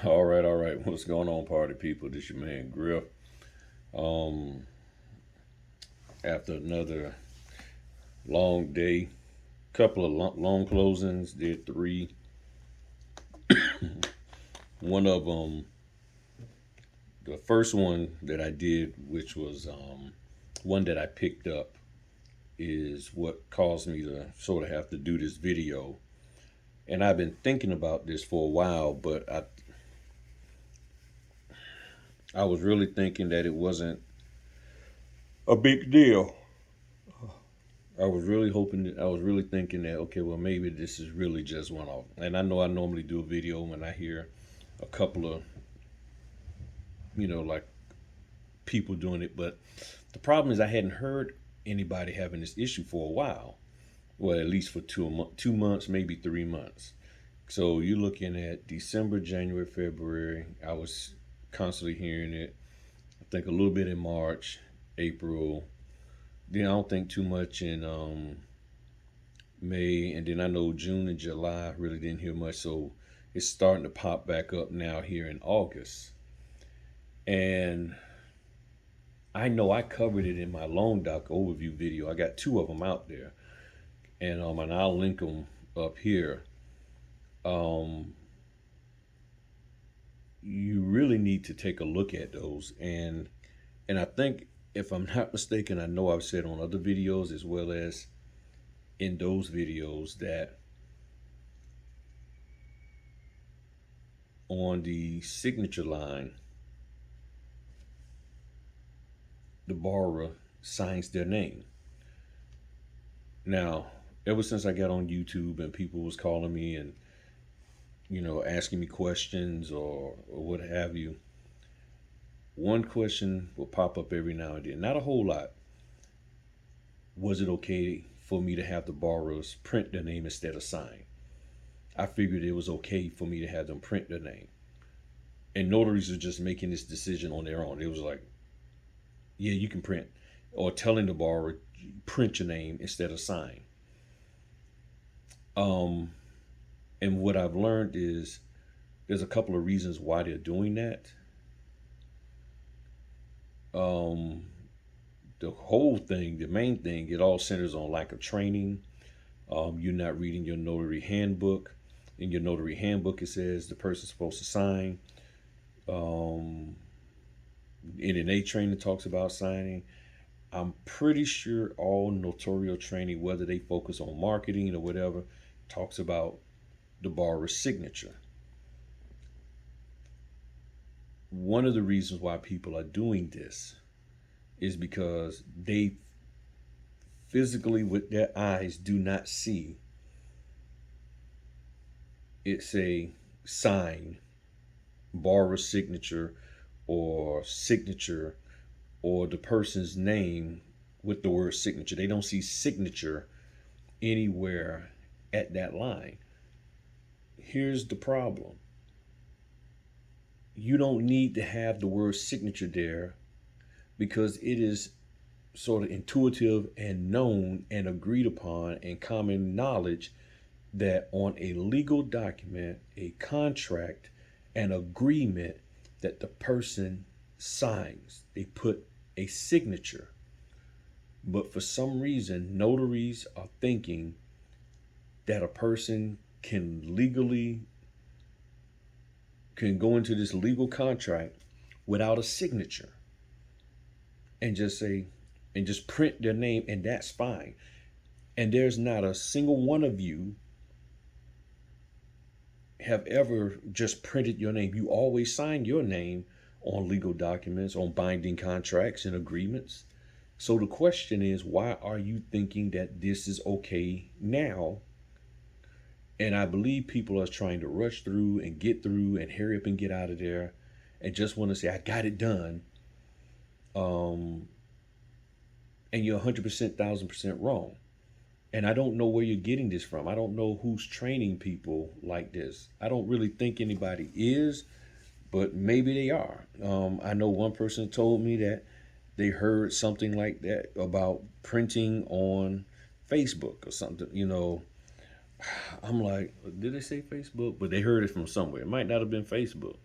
All right. What's going on, party people? This your man Griff. Um, After another long day, couple of long closings, did three. One of them, the first one that I did, which was one that I picked up, is what caused me to sort of have to do this video. And I've been thinking about this for a while, but I was really thinking that it wasn't a big deal. I was really hoping that I was really thinking that okay, well maybe this is really just one off. And I know I normally do a video when I hear a couple of like people doing it, but the problem is I hadn't heard anybody having this issue for a while. Well, at least for 2 months, maybe 3 months. So you're looking at December, January, February. I was constantly hearing it. I think a little bit in March, April. Then I don't think too much in May, and then I know June and July really didn't hear much, so it's starting to pop back up now here in August. And I know I covered it in my loan doc overview video. I got two of them out there, and I'll link them up here. Um, you really need to take a look at those, and I think if I'm not mistaken, I know I've said on other videos as well as in those videos that on the signature line, the borrower signs their name. Now, ever since I got on YouTube and people was calling me and asking me questions or what have you, one question will pop up every now and then. Not a whole lot. Was it okay for me to have the borrowers print their name instead of sign? I figured it was okay for me to have them print their name. And notaries are just making this decision on their own. It was like, yeah, you can print, or telling the borrower print your name instead of sign. Um, and what I've learned is there's a couple of reasons why they're doing that. Um, the whole thing, the main thing, it all centers on lack of training. You're not reading your notary handbook. In your notary handbook, it says the person's supposed to sign. Um, NNA training talks about signing. I'm pretty sure all notarial training, whether they focus on marketing or whatever, talks about the borrower's signature. One of the reasons why people are doing this is because they physically, with their eyes, do not see it say sign, borrower signature, or signature, or the person's name with the word signature. They don't see signature anywhere at that line. Here's the problem: you don't need to have the word signature there because it is sort of intuitive and known and agreed upon and common knowledge that on a legal document, a contract, an agreement, that the person signs, they put a signature. But for some reason, notaries are thinking that a person can go into this legal contract without a signature and just print their name, and that's fine. And there's not a single one of you have ever just printed your name. You always sign your name on legal documents, on binding contracts and agreements. So the question is, why are you thinking that this is okay now? And I believe people are trying to rush through and get through and hurry up and get out of there and just want to say, I got it done. Um, and you're 100%, 1,000% wrong. And I don't know where you're getting this from. I don't know who's training people like this. I don't really think anybody is, but maybe they are. I know one person told me that they heard something like that about printing on Facebook or something, I'm like, did they say Facebook? But they heard it from somewhere. It might not have been Facebook.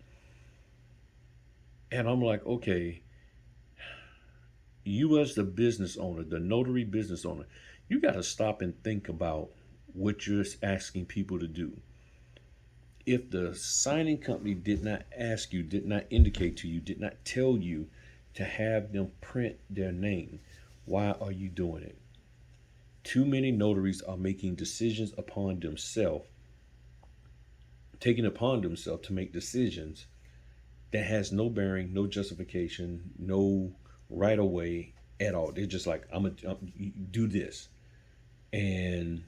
And I'm like, okay, you as the business owner, the notary business owner, you got to stop and think about what you're asking people to do. If the signing company did not ask you, did not indicate to you, did not tell you to have them print their name, why are you doing it? Too many notaries are making decisions upon themselves, taking upon themselves to make decisions that has no bearing, no justification, no right of way at all. They're just like, I'm gonna do this, and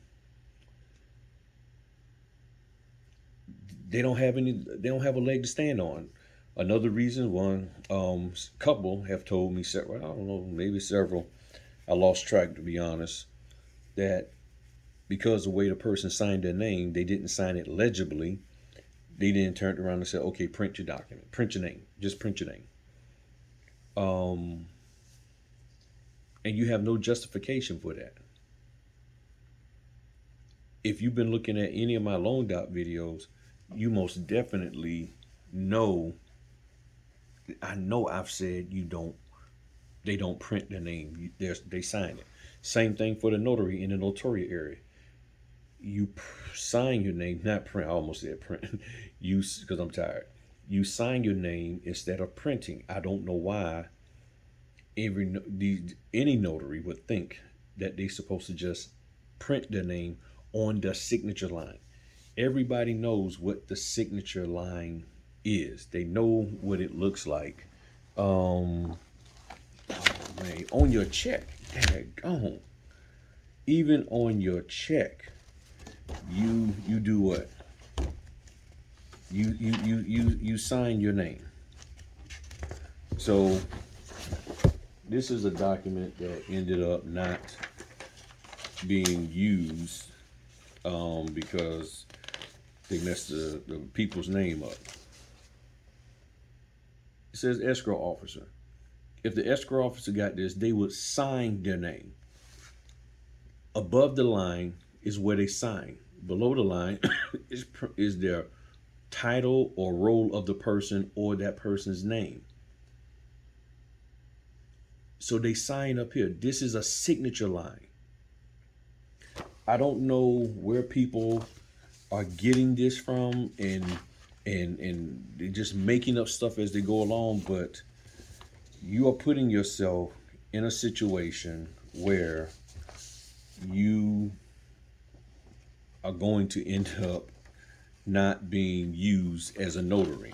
they don't have a leg to stand on. Another reason, one couple have told me several, I don't know, maybe several. I lost track, to be honest. That because the way the person signed their name, they didn't sign it legibly. They then turned around and said, "Okay, print your document, print your name, just print your name." Um, and you have no justification for that. If you've been looking at any of my loan doc videos, you most definitely know. I know I've said you don't. They don't print their name. They sign it. Same thing for the notary in the notary area. You sign your name, not print. I almost said print. You, because I'm tired. You sign your name instead of printing. I don't know why any notary would think that they're supposed to just print their name on the signature line. Everybody knows what the signature line is. They know what it looks like. Oh man, on your check, daggone. Even on your check, you do what? You sign your name. So this is a document that ended up not being used because they messed the people's name up. It says escrow officer. If the escrow officer got this, they would sign their name. Above the line is where they sign. Below the line is their title or role of the person or that person's name. So they sign up here. This is a signature line. I don't know where people are getting this from and they're just making up stuff as they go along, but you are putting yourself in a situation where you are going to end up not being used as a notary.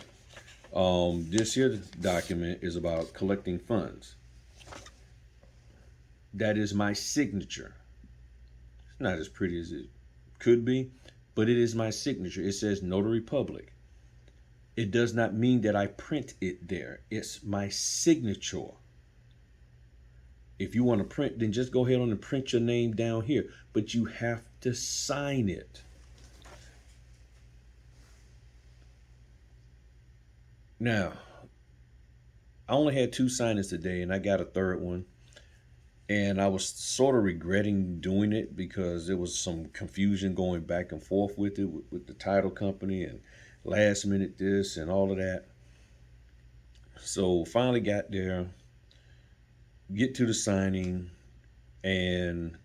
This here document is about collecting funds. That is my signature. It's not as pretty as it could be, but it is my signature. It says Notary Public. It does not mean that I print it there. It's my signature. If you want to print, then just go ahead on and print your name down here. But you have to sign it. Now, I only had 2 signings today, and I got a third one. And I was sort of regretting doing it because there was some confusion going back and forth with it, with the title company and last minute this and all of that. So finally got there, get to the signing, and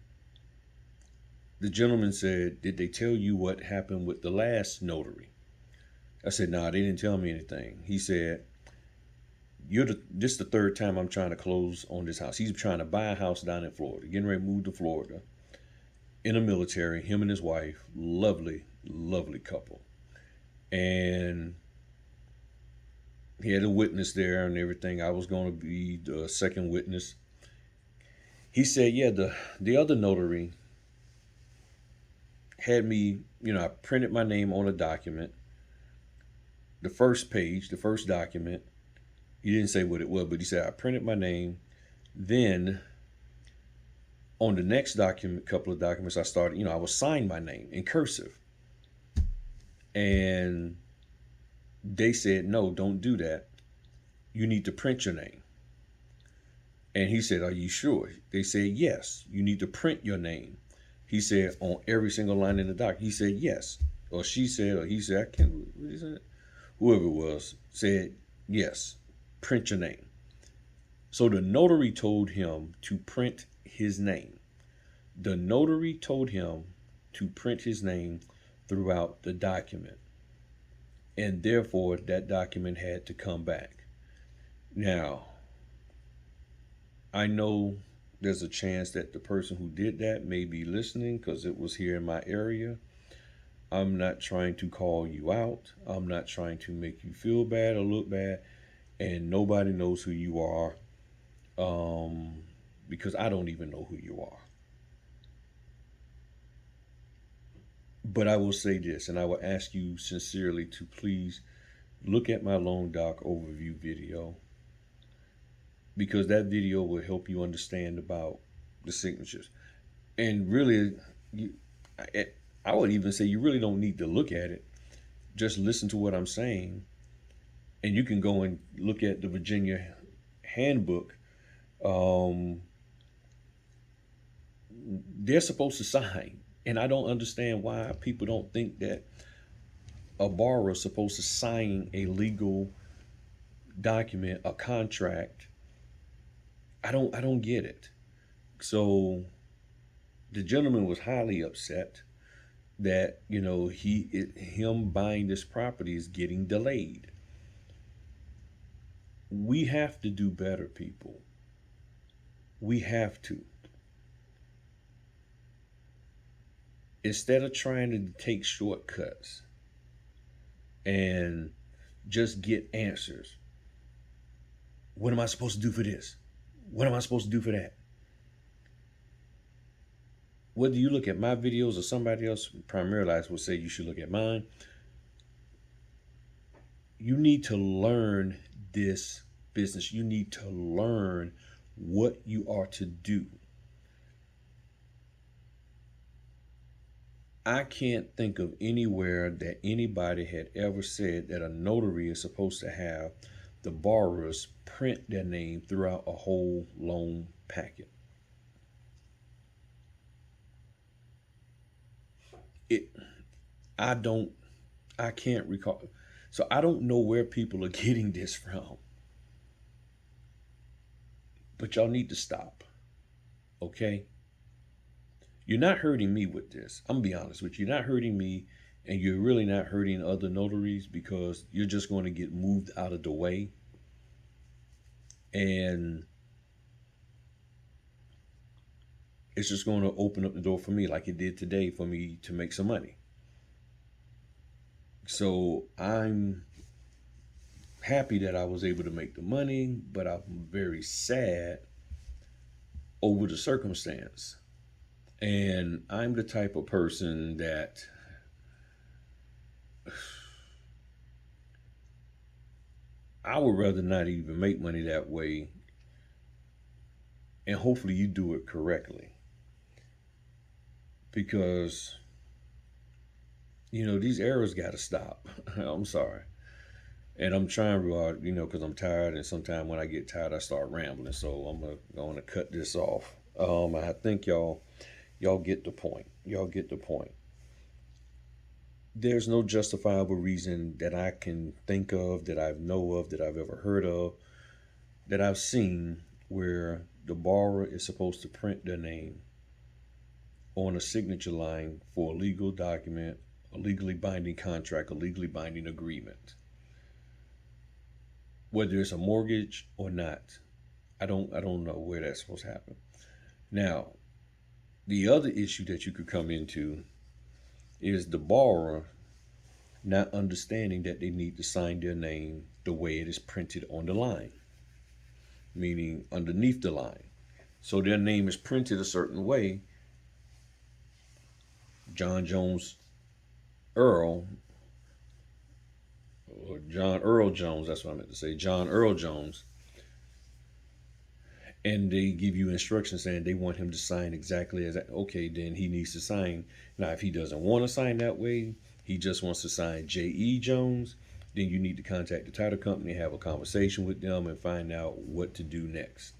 the gentleman said, "Did they tell you what happened with the last notary?" I said, "No, they didn't tell me anything." He said, this is the third time I'm trying to close on this house. He's trying to buy a house down in Florida, getting ready to move to Florida in the military, him and his wife, lovely, lovely couple. And he had a witness there and everything. I was going to be the second witness. He said, yeah, the other notary had me, I printed my name on a document, the first page, the first document. He didn't say what it was, but he said, I printed my name. Then on the next document, couple of documents, I started, I was signing my name in cursive. And they said, no, don't do that. You need to print your name. And he said, are you sure? They said, yes, you need to print your name. He said on every single line in the doc, he said yes. Or she said, or he said, I can't, what is it? Whoever it was said, yes, print your name. So the notary told him to print his name. The notary told him to print his name throughout the document. And therefore, that document had to come back. Now, I know there's a chance that the person who did that may be listening because it was here in my area. I'm not trying to call you out. I'm not trying to make you feel bad or look bad. And nobody knows who you are, because I don't even know who you are. But I will say this, and I will ask you sincerely to please look at my loan doc overview video, because that video will help you understand about the signatures. And really, you, I would even say you really don't need to look at it. Just listen to what I'm saying, and you can go and look at the Virginia handbook. They're supposed to sign, and I don't understand why people don't think that a borrower is supposed to sign a legal document, a contract. I don't get it. So the gentleman was highly upset that him buying this property is getting delayed. We have to do better, people. We have to. Instead of trying to take shortcuts and just get answers. What am I supposed to do for this? What am I supposed to do for that? Whether you look at my videos or somebody else, primarily I will say you should look at mine. You need to learn this business. You need to learn what you are to do. I can't think of anywhere that anybody had ever said that a notary is supposed to have the borrowers print their name throughout a whole loan packet. It, I can't recall. So I don't know where people are getting this from. But y'all need to stop. Okay? You're not hurting me with this. I'm gonna be honest with you. You're not hurting me, and you're really not hurting other notaries, because you're just going to get moved out of the way. And it's just going to open up the door for me, like it did today, for me to make some money. So I'm happy that I was able to make the money, but I'm very sad over the circumstance. And I'm the type of person that I would rather not even make money that way. And hopefully you do it correctly. Because, these errors got to stop. I'm sorry. And I'm trying real hard, because I'm tired. And sometimes when I get tired, I start rambling. So I'm going to cut this off. I think y'all get the point. Y'all get the point. There's no justifiable reason that I can think of, that I know of, that I've ever heard of, that I've seen, where the borrower is supposed to print their name on a signature line for a legal document, a legally binding contract, a legally binding agreement. Whether it's a mortgage or not, I don't know where that's supposed to happen. Now, the other issue that you could come into is the borrower not understanding that they need to sign their name the way it is printed on the line, meaning underneath the line. So their name is printed a certain way. John Jones Earl, or John Earl Jones, that's what I meant to say, John Earl Jones. And they give you instructions saying they want him to sign exactly as that. Okay, then he needs to sign. Now, if he doesn't want to sign that way, he just wants to sign J.E. Jones, then you need to contact the title company, have a conversation with them, and find out what to do next.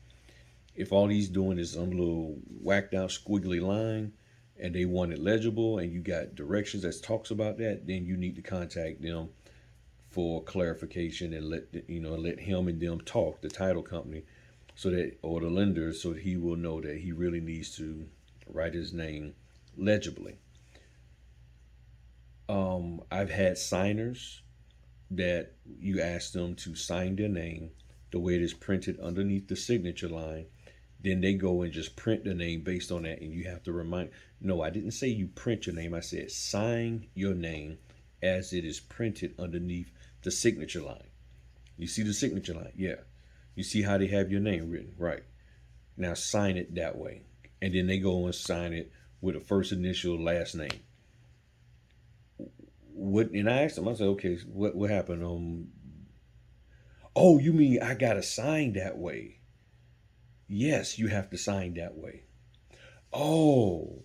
If all he's doing is some little whacked out squiggly line, and they want it legible and you got directions that talks about that, then you need to contact them for clarification and let him and them talk, the title company, so that, or the lender, so that he will know that he really needs to write his name legibly. I've had signers that you ask them to sign their name the way it is printed underneath the signature line. Then they go and just print the name based on that, and you have to remind. No, I didn't say you print your name. I said sign your name as it is printed underneath the signature line. You see the signature line? Yeah. You see how they have your name written? Right. Now sign it that way. And then they go and sign it with a first initial, last name. What? And I asked them, I said, okay, what happened? Oh, you mean I gotta sign that way? Yes, you have to sign that way. Oh,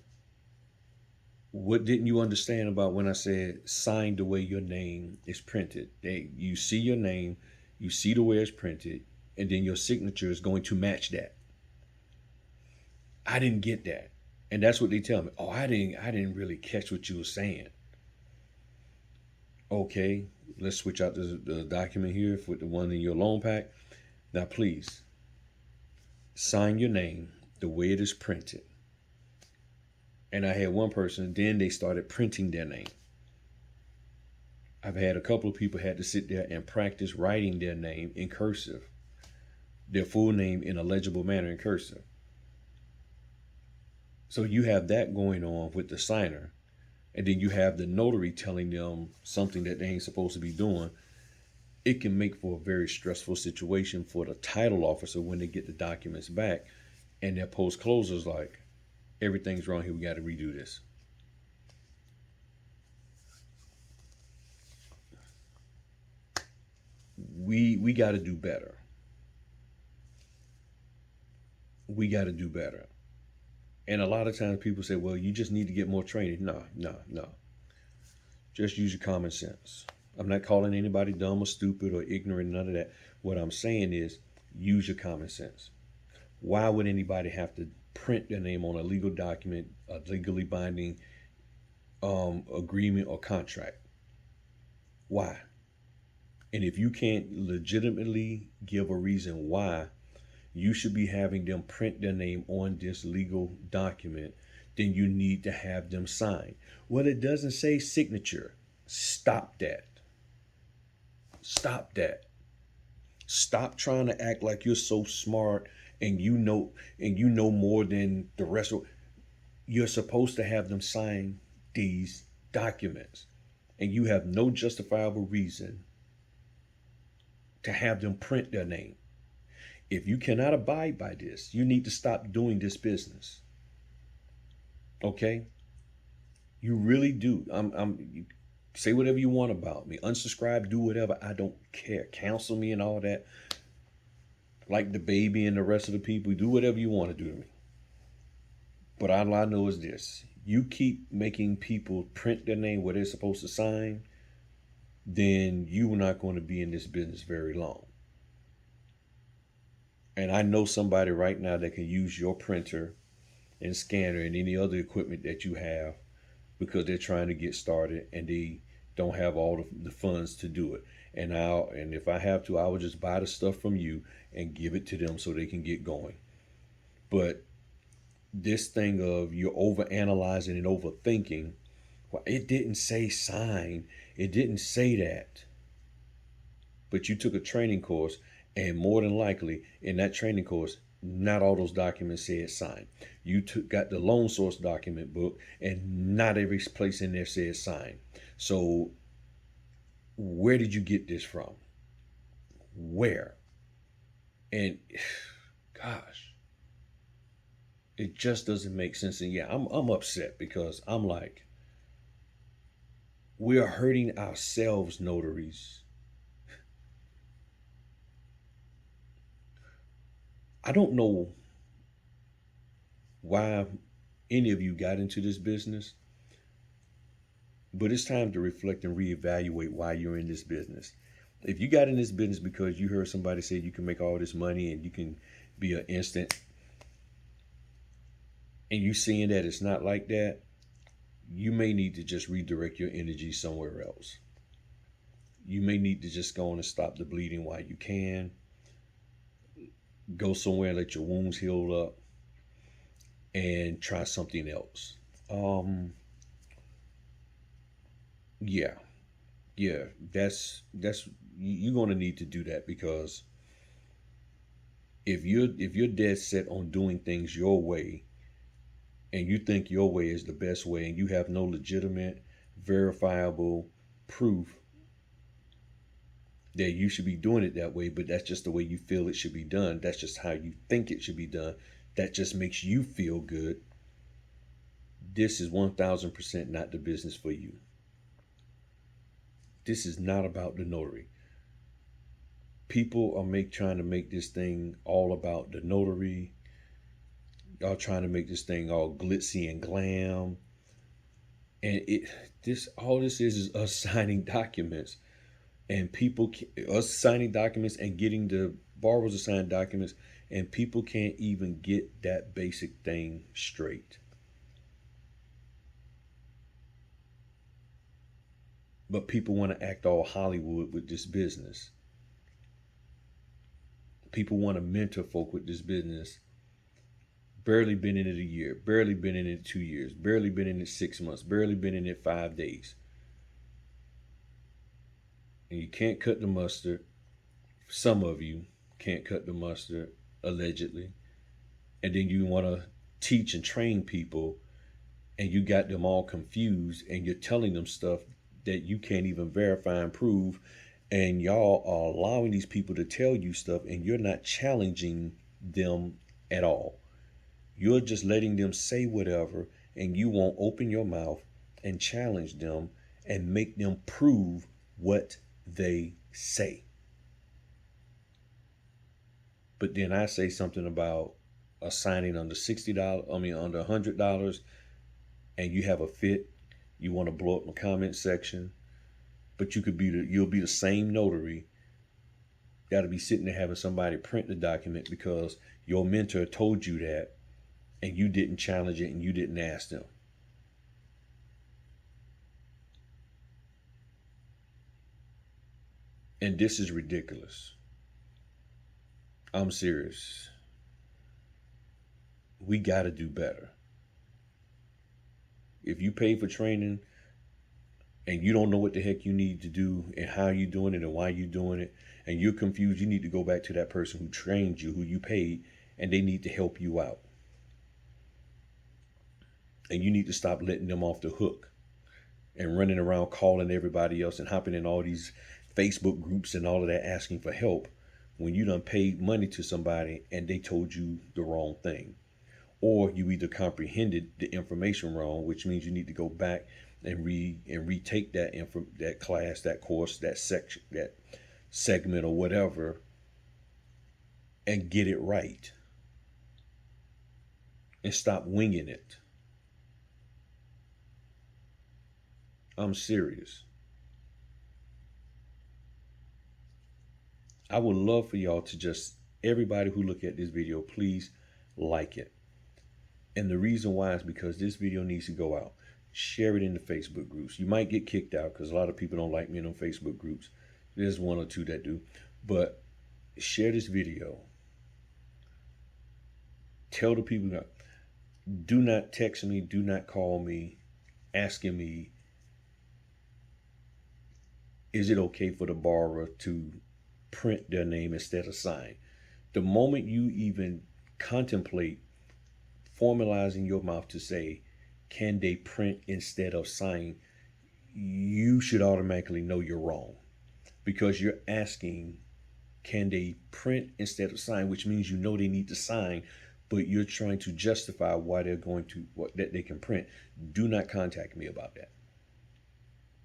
what didn't you understand about when I said sign the way your name is printed? You see your name, you see the way it's printed, and then your signature is going to match that. I didn't get that. And that's what they tell me. Oh, I didn't really catch what you were saying. Okay, let's switch out the document here with the one in your loan pack. Now please sign your name the way it is printed. And I had one person, then they started printing their name. I've had a couple of people had to sit there and practice writing their name in cursive, their full name in a legible manner in cursive. So you have that going on with the signer, and then you have the notary telling them something that they ain't supposed to be doing. It can make for a very stressful situation for the title officer when they get the documents back and their post closer's like, everything's wrong here, we got to redo this. We got to do better. We got to do better. And a lot of times people say, well, you just need to get more training. No, no, no. Just use your common sense. I'm not calling anybody dumb or stupid or ignorant, none of that. What I'm saying is use your common sense. Why would anybody have to print their name on a legal document, a legally binding agreement or contract? Why? And if you can't legitimately give a reason why you should be having them print their name on this legal document, then you need to have them sign. Well, it doesn't say signature. Stop that. Stop that. Stop trying to act like you're so smart and you know more than the rest of. You're supposed to have them sign these documents, and you have no justifiable reason to have them print their name. If you cannot abide by this, you need to stop doing this business. Okay? You really do. You say whatever you want about me. Unsubscribe, do whatever. I don't care. Counsel me and all that. Like the baby and the rest of the people, do whatever you want to do to me. But all I know is this. You keep making people print their name where they're supposed to sign, then you're not going to be in this business very long. And I know somebody right now that can use your printer and scanner and any other equipment that you have because they're trying to get started and they don't have all the funds to do it. And if I have to, I will just buy the stuff from you and give it to them so they can get going. But this thing of you're over analyzing and overthinking, well, it didn't say sign. It didn't say that. But you took a training course, and more than likely in that training course, not all those documents said sign. You got the loan source document book, and not every place in there says sign. So where did you get this from? Where? And gosh, it just doesn't make sense. And yeah, I'm upset because I'm like, we are hurting ourselves, notaries. I don't know why any of you got into this business, but it's time to reflect and reevaluate why you're in this business. If you got in this business because you heard somebody say you can make all this money and you can be an and you seeing that it's not like that, you may need to just redirect your energy somewhere else. You may need to just go on and stop the bleeding while you can. Go somewhere and let your wounds heal up and try something else. Um, yeah, yeah, that's you're gonna need to do that, because if you're dead set on doing things your way, and you think your way is the best way, and you have no legitimate, verifiable proof that you should be doing it that way, but that's just the way you feel it should be done. That's just how you think it should be done. That just makes you feel good. This is 1000% not the business for you. This is not about the notary. People are trying to make this thing all about the notary. Y'all trying to make this thing all glitzy and glam, and all this is us signing documents, and us signing documents and getting the borrowers to sign documents, and people can't even get that basic thing straight. But people want to act all Hollywood with this business. People want to mentor folk with this business. Barely been in it a year, barely been in it 2 years, barely been in it 6 months, barely been in it 5 days. And you can't cut the mustard. Some of you can't cut the mustard, allegedly. And then you want to teach and train people, and you got them all confused, and you're telling them stuff that you can't even verify and prove. And y'all are allowing these people to tell you stuff, and you're not challenging them at all. You're just letting them say whatever, and you won't open your mouth and challenge them and make them prove what they say. But then I say something about a signing under $60, under $100, and you have a fit. You want to blow up the comment section, but you'll be the same notary that'll be sitting there having somebody print the document because your mentor told you that, and you didn't challenge it and you didn't ask them. And this is ridiculous. I'm serious. We got to do better. If you pay for training and you don't know what the heck you need to do and how you're doing it and why you're doing it, and you're confused, you need to go back to that person who trained you, who you paid, and they need to help you out. And you need to stop letting them off the hook and running around calling everybody else and hopping in all these Facebook groups and all of that asking for help when you done paid money to somebody and they told you the wrong thing. Or you either comprehended the information wrong, which means you need to go back and retake that class, that course, that section, that segment or whatever, and get it right. And stop winging it. I'm serious. I would love for y'all to just, everybody who look at this video, please like it. And the reason why is because this video needs to go out. Share it in the Facebook groups. You might get kicked out because a lot of people don't like me in Facebook groups. There's one or two that do. But share this video. Tell the people, do not text me, do not call me, asking me, is it okay for the borrower to print their name instead of sign? The moment you even contemplate formalizing your mouth to say, can they print instead of sign, you should automatically know you're wrong, because you're asking, can they print instead of sign, which means you know they need to sign, but you're trying to justify why they're going to, that they can print. Do not contact me about that.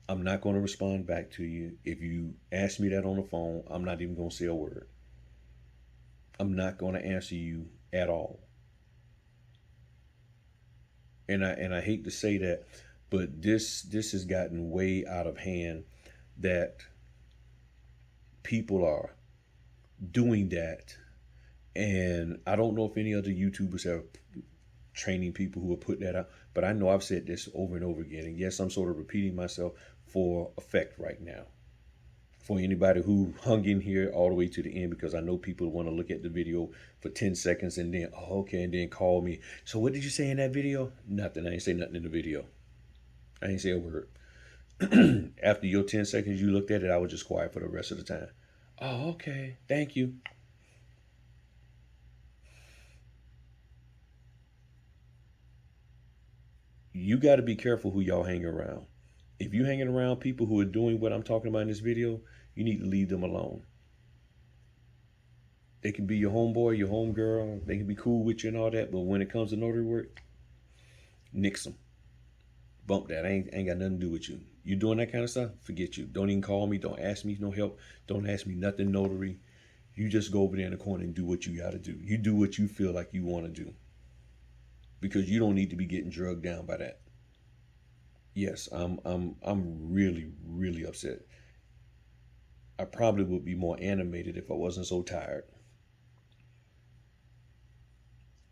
I'm not going to respond back to you. If you ask me that on the phone, I'm not even going to say a word. I'm not going to answer you at all. And I hate to say that, but this has gotten way out of hand, that people are doing that. And I don't know if any other YouTubers have training people who will put that out. But I know I've said this over and over again. And yes, I'm sort of repeating myself for effect right now. For anybody who hung in here all the way to the end, because I know people want to look at the video for 10 seconds and then, oh, okay, and then call me. So what did you say in that video? Nothing. I ain't say nothing in the video. I ain't say a word. After your 10 seconds you looked at it, I was just quiet for the rest of the time. Oh, okay. Thank you. You got to be careful who y'all hang around. If you hanging around people who are doing what I'm talking about in this video, you need to leave them alone. They can be your homeboy, your homegirl. They can be cool with you and all that. But when it comes to notary work, nix them. Bump that. Ain't got nothing to do with you. You doing that kind of stuff? Forget you. Don't even call me. Don't ask me no help. Don't ask me nothing notary. You just go over there in the corner and do what you got to do. You do what you feel like you want to do. Because you don't need to be getting drugged down by that. Yes, I'm really, really upset. I probably would be more animated if I wasn't so tired.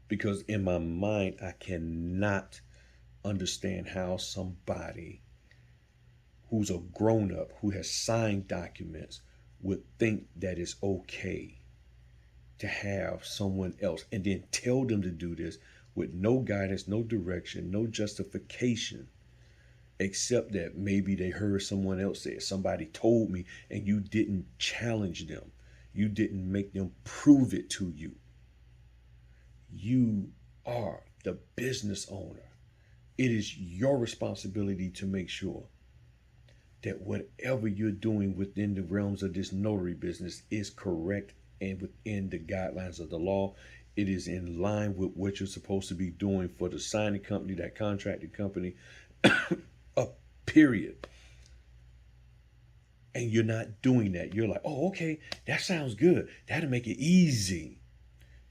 Because in my mind, I cannot understand how somebody who's a grown up, who has signed documents, would think that it's okay to have someone else and then tell them to do this with no guidance, no direction, no justification, except that maybe they heard someone else say it. Somebody told me, and you didn't challenge them. You didn't make them prove it to you. You are the business owner. It is your responsibility to make sure that whatever you're doing within the realms of this notary business is correct and within the guidelines of the law. It is in line with what you're supposed to be doing for the signing company, that contracted company, a period. And you're not doing that. You're like, oh, okay, that sounds good. That'll make it easy.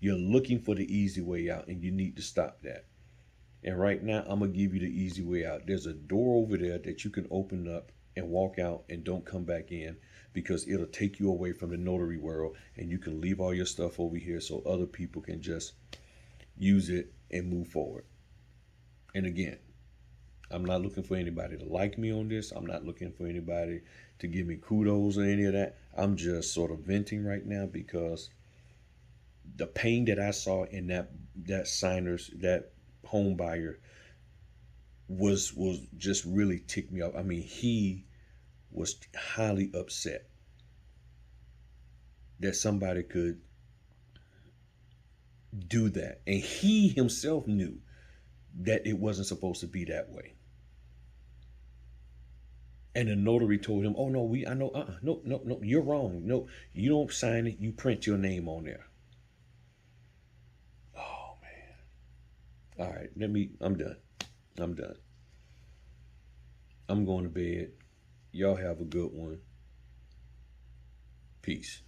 You're looking for the easy way out, and you need to stop that. And right now, I'm going to give you the easy way out. There's a door over there that you can open up and walk out and don't come back in, because it'll take you away from the notary world, and you can leave all your stuff over here so other people can just use it and move forward. And again, I'm not looking for anybody to like me on this. I'm not looking for anybody to give me kudos or any of that. I'm just sort of venting right now because the pain that I saw in that signer's, that home buyer, was just really ticked me off. I mean, he was highly upset that somebody could do that, and he himself knew that it wasn't supposed to be that way. And the notary told him, "Oh no, I know, no, you're wrong. No, you don't sign it. You print your name on there." Oh man! All right, I'm done. I'm done. I'm going to bed. Y'all have a good one. Peace.